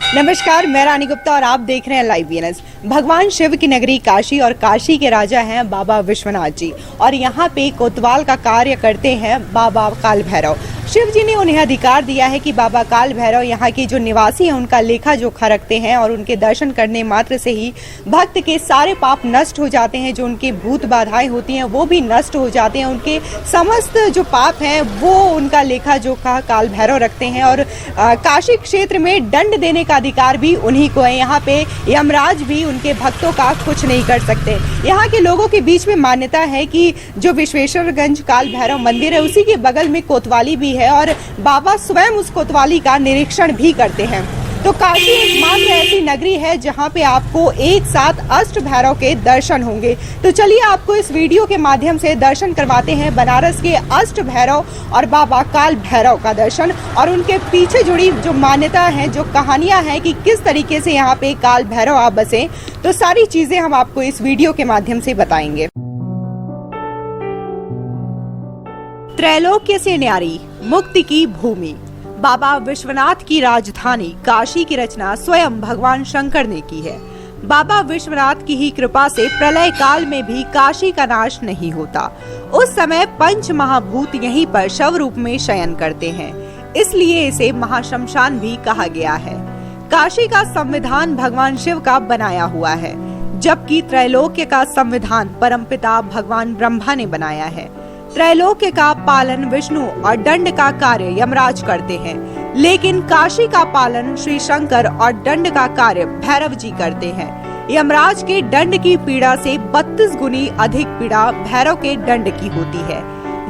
नमस्कार, मैं रानी गुप्ता और आप देख रहे हैं लाइव वीएनएस। भगवान शिव की नगरी काशी और काशी के राजा हैं बाबा विश्वनाथ जी और यहाँ पे कोतवाल का कार्य करते हैं बाबा काल भैरव। शिव जी ने उन्हें अधिकार दिया है कि बाबा काल भैरव यहाँ के जो निवासी हैं उनका लेखा जोखा रखते हैं और उनके दर्शन करने मात्र से ही भक्त के सारे पाप नष्ट हो जाते हैं। जो उनके भूत बाधाएं होती हैं वो भी नष्ट हो जाते हैं। उनके समस्त जो पाप हैं वो उनका लेखा जोखा काल भैरव रखते हैं और काशी क्षेत्र में दंड देने का अधिकार भी उन्हीं को है। यहाँ पे यमराज भी उनके भक्तों का कुछ नहीं कर सकते। यहाँ के लोगों के बीच में मान्यता है कि जो विश्वेश्वरगंज काल भैरव मंदिर है उसी के बगल में कोतवाली भी है और बाबा स्वयं उस कोतवाली का निरीक्षण भी करते हैं। तो काशी एकमात्र ऐसी नगरी है जहाँ पे आपको एक साथ अष्ट भैरव के दर्शन होंगे। तो चलिए आपको इस वीडियो के माध्यम से दर्शन करवाते हैं बनारस के अष्ट भैरव और बाबा काल भैरव का दर्शन और उनके पीछे जुड़ी जो मान्यता है, जो कहानियां हैं कि किस तरीके से यहाँ पे काल भैरव आप बसे। तो सारी चीजें हम आपको इस वीडियो के माध्यम से बताएंगे। त्रैलोक्य से न्यारी मुक्ति की भूमि बाबा विश्वनाथ की राजधानी काशी की रचना स्वयं भगवान शंकर ने की है। बाबा विश्वनाथ की ही कृपा से प्रलय काल में भी काशी का नाश नहीं होता। उस समय पंच महाभूत यहीं पर शव रूप में शयन करते हैं, इसलिए इसे महाशमशान भी कहा गया है। काशी का संविधान भगवान शिव का बनाया हुआ है, जबकि त्रैलोक्य का संविधान परमपिता भगवान ब्रह्मा ने बनाया है। त्रैलोक्य का पालन विष्णु और दंड का कार्य यमराज करते हैं, लेकिन काशी का पालन श्री शंकर और दंड का कार्य भैरव जी करते हैं। यमराज के दंड की पीड़ा से 32 गुनी अधिक पीड़ा भैरव के दंड की होती है।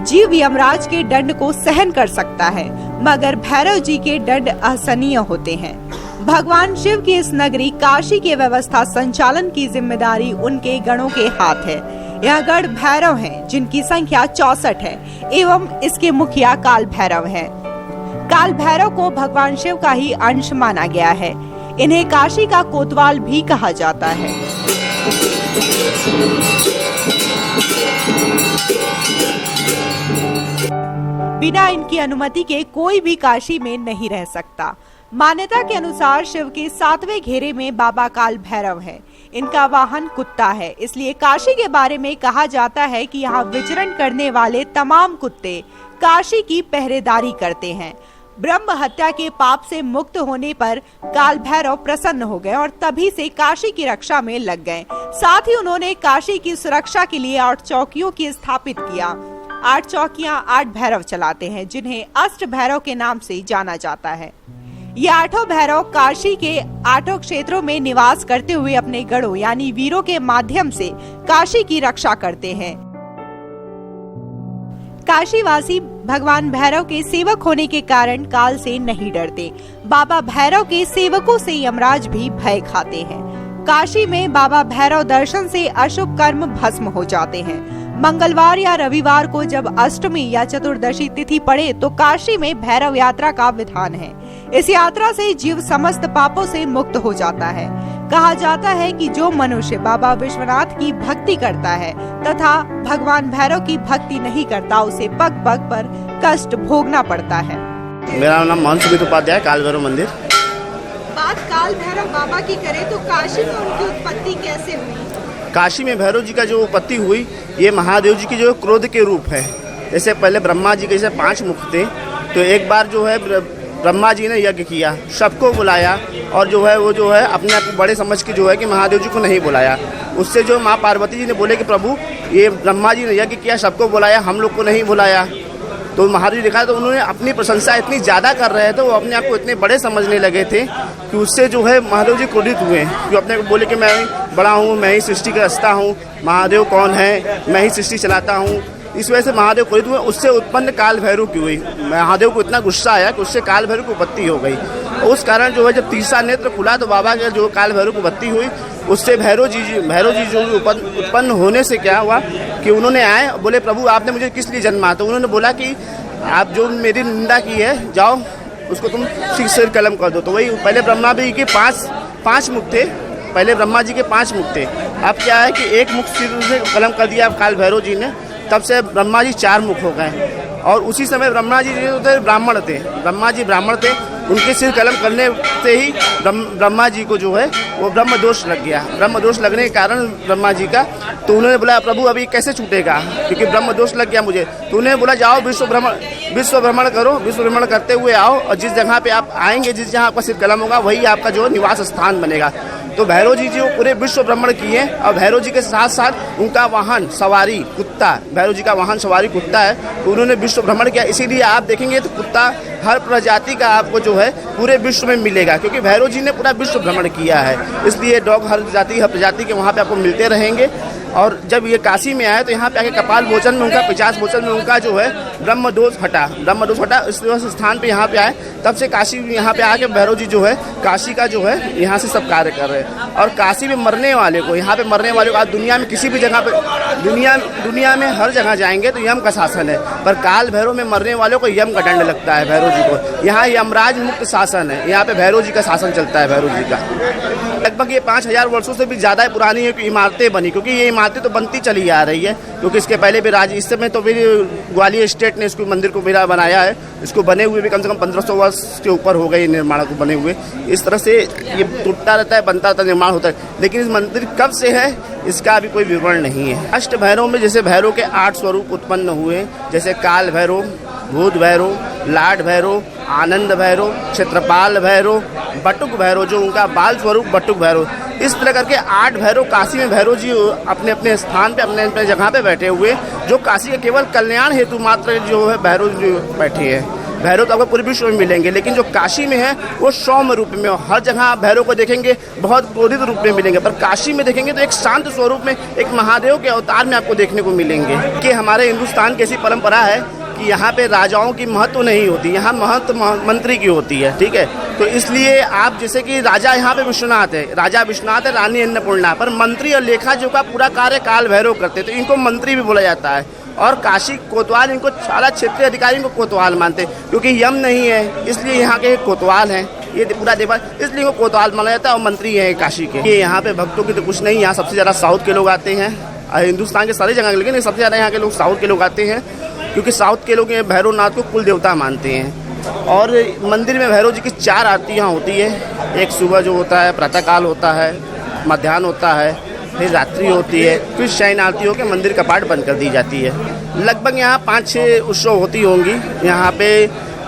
जीव यमराज के दंड को सहन कर सकता है, मगर भैरव जी के दंड असहनीय होते हैं। भगवान शिव की इस नगरी काशी के व्यवस्था संचालन की जिम्मेदारी उनके गणों के हाथ है। यह गढ़ भैरव हैं, जिनकी संख्या 64 है एवं इसके मुखिया काल भैरव हैं। काल भैरव को भगवान शिव का ही अंश माना गया है। इन्हें काशी का कोतवाल भी कहा जाता है। बिना इनकी अनुमति के कोई भी काशी में नहीं रह सकता। मान्यता के अनुसार शिव के 7वें घेरे में बाबा काल भैरव है। इनका वाहन कुत्ता है, इसलिए काशी के बारे में कहा जाता है कि यहाँ विचरण करने वाले तमाम कुत्ते काशी की पहरेदारी करते हैं। ब्रह्म हत्या के पाप से मुक्त होने पर काल भैरव प्रसन्न हो गए और तभी से काशी की रक्षा में लग गए। साथ ही उन्होंने काशी की सुरक्षा के लिए 8 चौकियों की स्थापित किया। 8 चौकियां 8 भैरव चलाते हैं, जिन्हें अष्ट भैरव के नाम से जाना जाता है। ये 8 भैरव काशी के 8 क्षेत्रों में निवास करते हुए अपने गढ़ों यानी वीरों के माध्यम से काशी की रक्षा करते हैं। काशीवासी भगवान भैरव के सेवक होने के कारण काल से नहीं डरते। बाबा भैरव के सेवकों से यमराज भी भय खाते हैं। काशी में बाबा भैरव दर्शन से अशुभ कर्म भस्म हो जाते हैं। मंगलवार या रविवार को जब अष्टमी या चतुर्दशी तिथि पड़े तो काशी में भैरव यात्रा का विधान है। इस यात्रा से जीव समस्त पापों से मुक्त हो जाता है। कहा जाता है कि जो मनुष्य बाबा विश्वनाथ की भक्ति करता है तथा भगवान भैरव की भक्ति नहीं करता, उसे पग पग पर कष्ट भोगना पड़ता है। मेरा नाम मोहन सुमित उपाध्याय, काल भैरव मंदिर। बात काल भैरव बाबा की करें तो काशी में उनकी उत्पत्ति कैसे हुई? काशी में भैरव जी का जो उत्पत्ति हुई, ये महादेव जी की जो क्रोध के रूप है। जैसे पहले ब्रह्मा जी के जैसे 5 मुख थे, तो एक बार जो है ब्रह्मा जी ने यज्ञ किया, सबको बुलाया और जो है वो जो है अपने आप को बड़े समझ के जो है कि महादेव जी को नहीं बुलाया। उससे जो माँ पार्वती जी ने बोले कि प्रभु ये ब्रह्मा जी ने यज्ञ किया, सबको बुलाया, हम लोग को नहीं बुलाया। तो महादेव जी देखा तो उन्होंने अपनी प्रशंसा इतनी ज़्यादा कर रहे थे, वो अपने आप को इतने बड़े समझने लगे थे कि उससे जो है महादेव जी क्रोधित हुए, कि अपने को बोले कि मैं बड़ा हूँ, मैं ही सृष्टि का रचता हूँ, महादेव कौन है, मैं ही सृष्टि चलाता हूँ। इस वजह से महादेव क्रोधित हुए। उससे उत्पन्न काल भैरव की हुई। महादेव को इतना गुस्सा आया कि उससे काल भैरव की उत्पत्ति हो गई। उस कारण जो है जब तीसरा नेत्र खुला तो बाबा के जो काल भैरव की उत्पत्ति हुई, उससे भैरव जी जो उत्पन्न होने से क्या हुआ कि उन्होंने आए, बोले प्रभु आपने मुझे किस लिए जन्मा? तो उन्होंने बोला कि आप जो मेरी निंदा की है, जाओ उसको तुम ठीक से कलम कर दो। तो वही पहले ब्रह्मा जी के 5 मुख थे, पहले ब्रह्मा जी के 5 मुख थे। अब क्या है कि एक मुख सिर से कलम कर दिया काल भैरव जी ने, तब से ब्रह्मा जी 4 मुख हो गए। और उसी समय ब्रह्मा जी जो थे ब्राह्मण थे, ब्रह्मा जी ब्राह्मण थे, उनके सिर कलम करने से ही ब्रह्मा जी को जो है वो ब्रह्म दोष लग गया। ब्रह्म दोष लगने के कारण ब्रह्मा जी का, तो उन्होंने बोला प्रभु अभी कैसे छूटेगा, क्योंकि ब्रह्म दोष लग गया मुझे। तो उन्होंने बोला जाओ विश्व भ्रमण करो, विश्व भ्रमण करते हुए आओ, और जिस जगह पे आप आएंगे, जिस जगह आपका सिर कलम होगा, वही आपका जो निवास स्थान बनेगा। तो भैरव जी जो पूरे विश्व भ्रमण किए, और भैरव जी के साथ साथ उनका वाहन सवारी कुत्ता, भैरव जी का वाहन सवारी कुत्ता है, तो उन्होंने विश्व भ्रमण किया। इसीलिए आप देखेंगे तो कुत्ता हर प्रजाति का आपको जो है पूरे विश्व में मिलेगा, क्योंकि भैरव जी ने पूरा विश्व भ्रमण किया है। इसलिए डॉग हर प्रजाति के वहाँ पे आपको मिलते रहेंगे। और जब ये काशी में आए तो यहाँ पे आके कपाल भोजन में उनका 50 भोजन में उनका जो है ब्रह्म दोष हटा। इस स्थान पे यहाँ पे आए, तब से काशी यहाँ पे आके भैरव जी जो है काशी का जो है यहाँ से सब कार्य कर रहे हैं। और काशी में मरने वाले को, यहाँ पे मरने वाले को, आज दुनिया में किसी भी जगह पे, दुनिया में हर जगह जाएंगे तो यम का शासन है, पर काल भैरव में मरने वालों को यम का दंड लगता है भैरव जी को। यहाँ यमराज मुक्त शासन है, यहाँ पे भैरव जी का शासन चलता है भैरव जी का। लगभग ये 5000 वर्षों से भी ज़्यादा पुरानी है कि इमारतें बनी, क्योंकि ये इमारतें तो बनती चली आ रही है, क्योंकि इसके पहले भी इस समय तो फिर ग्वालियर स्टेट ने इसको मंदिर को मेरा बनाया है। इसको बने हुए भी कम से कम 1500 वर्ष के ऊपर हो गए निर्माण को बने हुए। इस तरह से ये टूटता रहता है, बनता रहता है, निर्माण होता है। लेकिन इस मंदिर कब से है इसका अभी कोई विवरण नहीं है। अष्ट भैरव में जैसे भैरव के 8 स्वरूप उत्पन्न हुए, जैसे काल भैरव, भूत भैरव, लाड भैरव, आनंद भैरव, क्षेत्रपाल भैरव, बटुक भैरव, जो उनका बाल स्वरूप बटुक भैरव। इस तरह करके 8 भैरव काशी में भैरव जी अपने अपने स्थान पे, अपने अपने जगह पे बैठे हुए, जो काशी के केवल कल्याण हेतु मात्र जो है भैरव जी बैठे हैं। भैरव तो आपको पूरे विश्व में मिलेंगे, लेकिन जो काशी में है वो सौम्य रूप में, हर जगह आप भैरव को देखेंगे बहुत क्रोधित रूप में मिलेंगे, पर काशी में देखेंगे तो एक शांत स्वरूप में, एक महादेव के अवतार में आपको देखने को मिलेंगे। कि हमारे हिंदुस्तान की ऐसी परंपरा है कि यहाँ पे राजाओं की महत्व नहीं होती, यहाँ महत्व मंत्री की होती है, ठीक है। तो इसलिए आप जैसे कि राजा यहाँ पे विश्वनाथ है, राजा विश्वनाथ है, रानी अन्नपूर्णा, पर मंत्री और लेखा जो का पूरा कार्य काल भैरव करते, तो इनको मंत्री भी बोला जाता है। और काशी कोतवाल, इनको सारा क्षेत्रीय अधिकारी इनको कोतवाल मानते, क्योंकि यम नहीं है, इसलिए यहाँ के कोतवाल हैं, ये पूरा देवा, इसलिए इनको कोतवाल माना जाता है, और मंत्री हैं काशी के। ये यहाँ पे भक्तों की तो कुछ नहीं, यहाँ सबसे ज़्यादा साउथ के लोग आते हैं, हिंदुस्तान के सारी जगह, लेकिन सबसे ज़्यादा यहाँ के लोग साउथ के लोग आते हैं, क्योंकि साउथ के लोग भैरवनाथ को कुल देवता मानते हैं। और मंदिर में भैरव जी की 4 आरतियाँ होती है। एक सुबह जो होता है, प्रातःकाल होता है, मध्याह्न होता है, फिर रात्रि होती है, फिर शयन आरती होकर मंदिर कपाट बंद कर दी जाती है। लगभग यहाँ 5-6 उत्सव होती होंगी। यहाँ पे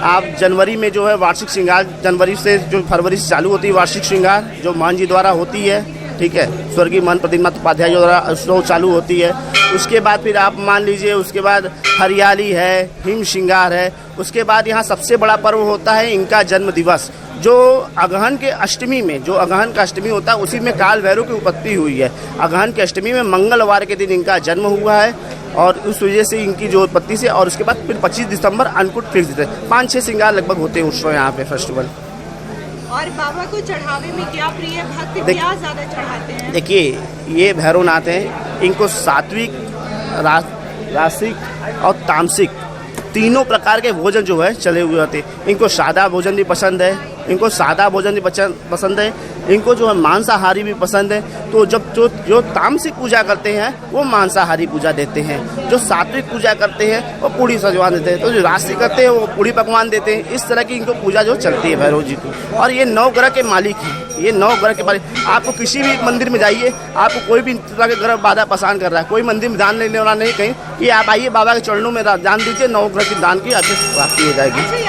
आप जनवरी में जो है वार्षिक श्रृंगार, जनवरी से जो फरवरी से चालू होती है वार्षिक श्रृंगार, जो मान जी द्वारा होती है, ठीक है, स्वर्गीय मान प्रतिमा उपाध्याय द्वारा उत्सव चालू होती है। उसके बाद फिर आप मान लीजिए, उसके बाद हरियाली है, हिम श्रृंगार है। उसके बाद यहाँ सबसे बड़ा पर्व होता है इनका जन्म दिवस, जो अगहन के अष्टमी में, जो अगहन का अष्टमी होता है, उसी में काल भैरव की उत्पत्ति हुई है। अगहन की अष्टमी में मंगलवार के दिन इनका जन्म हुआ है, और उस वजह से इनकी जो उत्पत्ति से, और उसके बाद फिर 25 दिसंबर अन्नकूट फिक्स देते हैं। 5-6 श्रृंगार लगभग होते हैं उत्सव यहाँ पे, फेस्टिवल। और बाबा को चढ़ावे में क्या प्रिय भक्त क्या ज्यादा चढ़ाते हैं? देखिए, ये भैरवनाथ हैं, इनको सात्विक, रासिक और तामसिक तीनों प्रकार के भोजन जो है चले हुए होते हैं। इनको सादा भोजन भी पसंद है, पसंद है, इनको जो है मांसाहारी भी पसंद है। तो जब जो तामसिक पूजा करते हैं वो मांसाहारी पूजा देते हैं, जो सात्विक पूजा करते हैं वो पूड़ी सजवा देते हैं, तो जो राशि करते हैं वो पूड़ी पकवान देते हैं। इस तरह की इनको पूजा जो चलती है भैरव जी की। और ये 9 ग्रह के मालिक हैं, ये 9 ग्रह के मालिक। आपको किसी भी मंदिर में जाइए, आपको कोई भी तरह के ग्रह बाधा परेशान कर रहा है, कोई मंदिर में दान लेने वाला नहीं कहीं, ये आप आइए बाबा के चरणों में दान दीजिए, 9 ग्रह की दान की आपकी प्राप्ति हो जाएगी।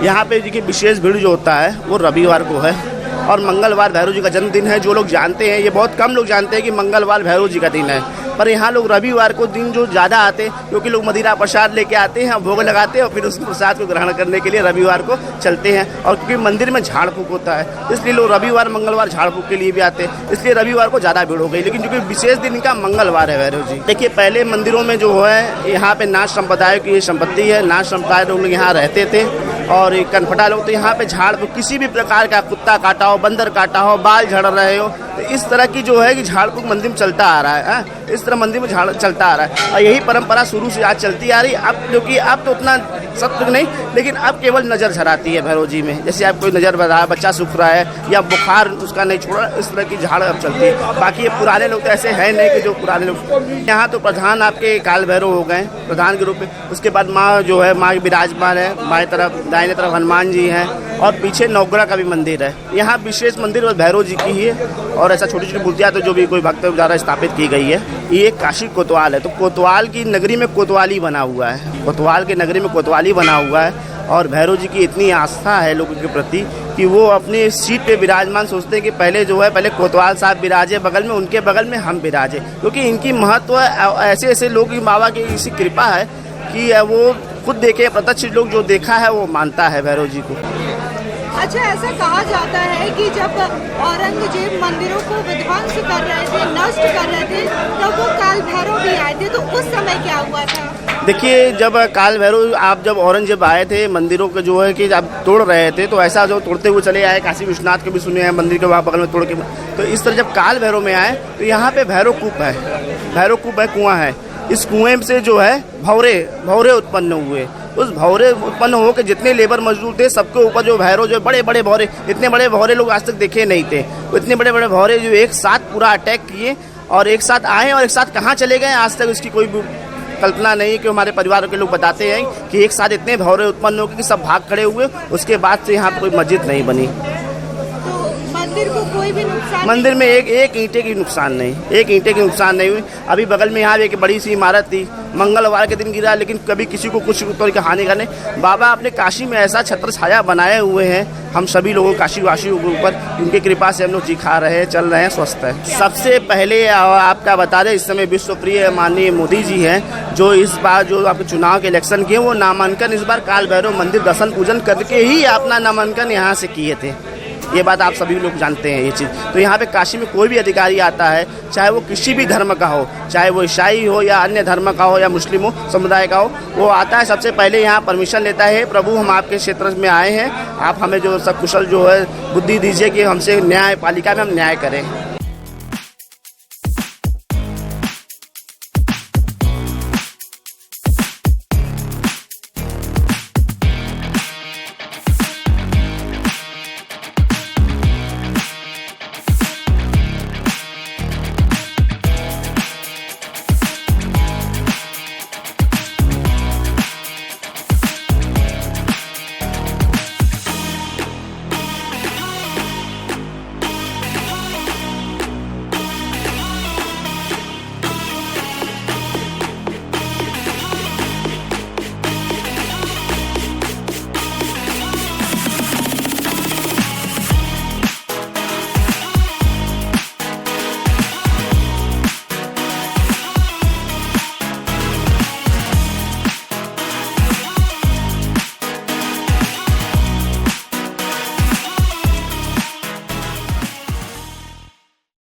यहाँ पे देखिए विशेष भीड़ जो होता है वो रविवार को है, और मंगलवार भैरव जी का जन्मदिन है। जो लोग जानते हैं, ये बहुत कम लोग जानते हैं कि मंगलवार भैरव जी का दिन है, पर यहाँ लोग रविवार को दिन जो ज़्यादा आते हैं, क्योंकि लोग मदिरा प्रसाद लेके आते हैं, भोग लगाते हैं, और फिर उस प्रसाद को ग्रहण करने के लिए रविवार को चलते हैं। और क्योंकि मंदिर में झाड़ फूक होता है, इसलिए लोग रविवार मंगलवार झाड़ फूक के लिए भी आते हैं, इसलिए रविवार को ज़्यादा भीड़ हो गई। लेकिन क्योंकि विशेष दिन का मंगलवार है भैरव जी। देखिए, पहले मंदिरों में जो है यहाँ पे नाथ संप्रदाय की संपत्ति है, नाथ संप्रदाय लोग यहाँ रहते थे, और कनफटा लोग तो यहाँ पे झाड़ किसी भी प्रकार का कुत्ता काटा हो, बंदर काटा हो, बाल झड़ रहे हो, तो इस तरह की जो है कि झाड़ फूक मंदिर में चलता आ रहा है। इस तरह मंदिर में झाड़ चलता आ रहा है और यही परंपरा शुरू से आज चलती आ रही। अब क्योंकि अब तो उतना सत्य नहीं, लेकिन अब केवल नज़र झराती है भैरव जी में। जैसे आप कोई नज़र बढ़ा है, बच्चा सूख रहा है या बुखार उसका नहीं छोड़ा, इस तरह की झाड़ अब चलती है। बाकी ये पुराने लोग तो ऐसे हैं नहीं कि जो पुराने लोग। यहाँ तो प्रधान आपके काल भैरव हो गए प्रधान के रूप में। उसके बाद माँ जो है माँ विराजमान है, बाएं तरफ दाहिने तरफ हनुमान जी हैं और पीछे नवग्रह का भी मंदिर है। यहाँ विशेष मंदिर बस भैरव जी की ही है और ऐसा छोटी छोटी मूर्तियाँ तो जो भी कोई भक्त द्वारा स्थापित की गई है। ये काशी कोतवाल है, तो कोतवाल की नगरी में कोतवाली बना हुआ है, कोतवाल की नगरी में कोतवाली बना हुआ है। और भैरव जी की इतनी आस्था है लोगों के प्रति कि वो अपनी सीट पे विराजमान सोचते हैं कि पहले जो है पहले कोतवाल साहब विराजे बगल में, उनके बगल में हम विराजे, क्योंकि इनकी महत्व ऐसे ऐसे लोग बाबा की इसी कृपा है कि वो खुद देखे, प्रत्यक्ष लोग जो देखा है वो मानता है भैरव जी को। अच्छा, ऐसा कहा जाता है कि जब औरंगजेब मंदिरों को विध्वंस कर रहे थे, नष्ट कर रहे थे, तब वो काल भैरव भी आए थे, तो उस समय क्या हुआ था? देखिए, जब काल भैरव आप जब औरंगजेब आए थे मंदिरों के जो है कि जब तोड़ रहे थे, तो ऐसा जो तोड़ते हुए चले आए, काशी विश्वनाथ के भी सुने हैं मंदिर के वहाँ बगल में तोड़ के, तो इस तरह जब काल भैरव में आए तो यहाँ पे भैरव कूप है, भैरव कूप है, कुआं है। इस कुएं से जो है भौरे उत्पन्न हुए। उस भौरे उत्पन्न हो के जितने लेबर मजदूर थे सबके ऊपर जो भैरव जो बड़े बड़े भौरे, इतने बड़े भौरे लोग आज तक देखे नहीं थे। इतने बड़े बड़े भौरे जो एक साथ पूरा अटैक किए और एक साथ आए और एक साथ कहाँ चले गए आज तक उसकी कोई कल्पना नहीं। कि हमारे परिवार के लोग बताते हैं कि एक साथ इतने भौरे उत्पन्न हो गए कि सब भाग खड़े हुए। उसके बाद से यहाँ पर कोई मस्जिद नहीं बनी। मंदिर को कोई भी नुकसान, मंदिर में एक ईंटे की नुकसान नहीं, एक ईंटे की नुकसान नहीं हुई। अभी बगल में यहाँ एक बड़ी सी इमारत थी, मंगलवार के दिन गिरा, लेकिन कभी किसी को कुछ तौर का हानि करने। बाबा अपने काशी में ऐसा छत्र छाया बनाए हुए हैं हम सभी लोगों काशी वासियों के ऊपर, उनकी कृपा से हम लोग जी खा रहे हैं, चल रहे हैं, स्वस्थ है। सबसे पहले आपका बता दें, इस समय विश्व प्रिय माननीय मोदी जी हैं, जो इस बार जो आपके चुनाव के इलेक्शन किए, वो नामांकन इस बार काल भैरव मंदिर दर्शन पूजन करके ही अपना नामांकन यहाँ से किए थे। ये बात आप सभी लोग जानते हैं ये चीज़। तो यहाँ पे काशी में कोई भी अधिकारी आता है, चाहे वो किसी भी धर्म का हो, चाहे वो ईसाई हो या अन्य धर्म का हो या मुस्लिम हो समुदाय का हो, वो आता है सबसे पहले यहाँ परमिशन लेता है, प्रभु हम आपके क्षेत्र में आए हैं, आप हमें जो सकुशल जो है बुद्धि दीजिए कि हमसे न्याय पालिका में हम न्याय करें।